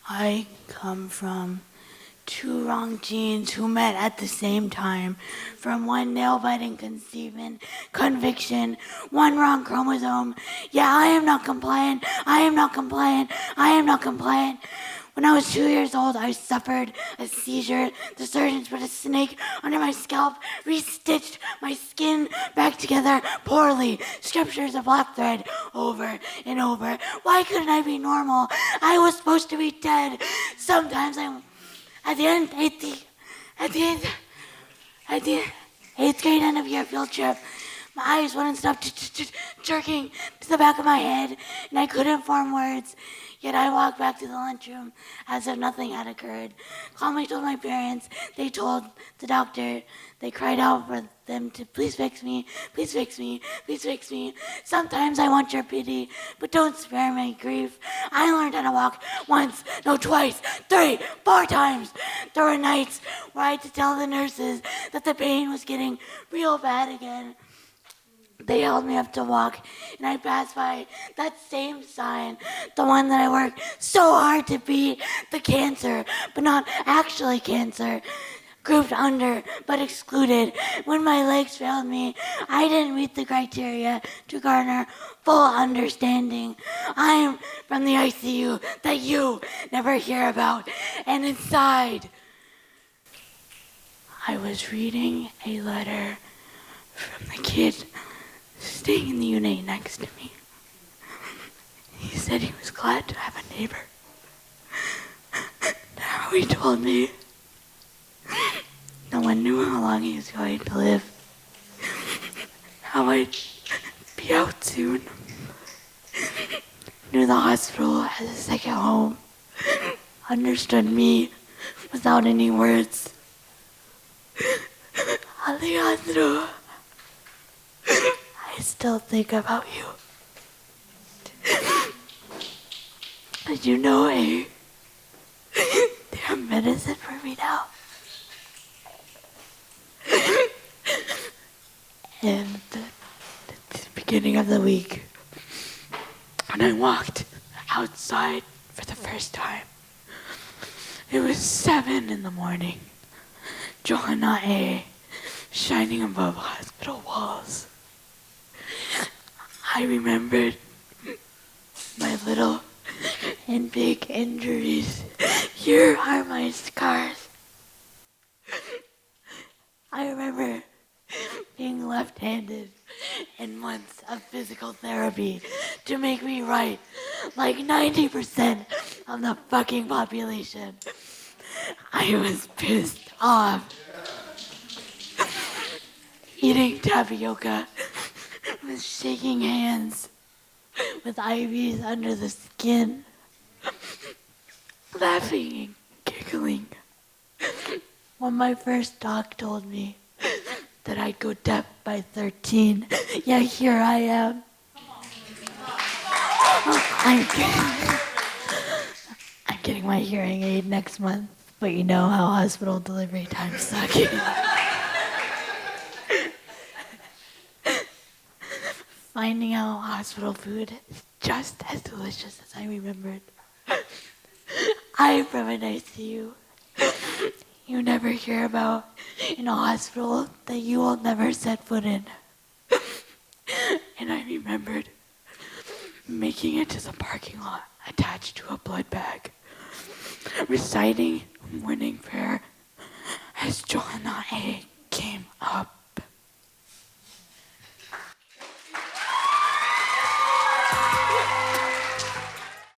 I come from two wrong genes who met at the same time. From one nail-biting conviction, one wrong chromosome. Yeah, I am not compliant. I am not compliant. I am not compliant. When I was 2 years old, I suffered a seizure. The surgeons put a snake under my scalp, restitched my skin back together poorly. Scriptures of black thread over and over. Why couldn't I be normal? I was supposed to be dead. Sometimes at the eighth grade end of year field trip, my eyes wouldn't stop jerking to the back of my head, and I couldn't form words. Yet I walked back to the lunchroom as if nothing had occurred. Calmly told my parents. They told the doctor. They cried out for them to please fix me, please fix me, please fix me. Sometimes I want your pity, but don't spare my grief. I learned how to walk once, no twice, 3, 4 times. There were nights where I had to tell the nurses that the pain was getting real bad again. They held me up to walk, and I passed by that same sign, the one that I worked so hard to beat, the cancer, but not actually cancer, grouped under, but excluded. When my legs failed me, I didn't meet the criteria to garner full understanding. I am from the ICU that you never hear about, and inside, I was reading a letter from the kid staying in the unit next to me. He said he was glad to have a neighbor. Now he told me no one knew how long he was going to live, how I'd be out soon. Knew the hospital as a second home, understood me without any words. Alejandro, I still think about you. But you know they're medicine for me now. And at the beginning of the week, when I walked outside for the first time, it was 7 a.m. Johanna shining above hospital walls. I remembered my little and big injuries. Here are my scars. I remember being left-handed and months of physical therapy to make me right, like 90% of the fucking population. I was pissed off. Eating tapioca with shaking hands, with IVs under the skin, laughing and giggling. When my first doc told me that I'd go deaf by 13, yeah, here I am. I'm getting my hearing aid next month, but you know how hospital delivery times suck. Finding out hospital food is just as delicious as I remembered. I'm from an ICU you never hear about, in a hospital that you will never set foot in. And I remembered making it to the parking lot attached to a blood bag, reciting morning prayer as Johanna came up.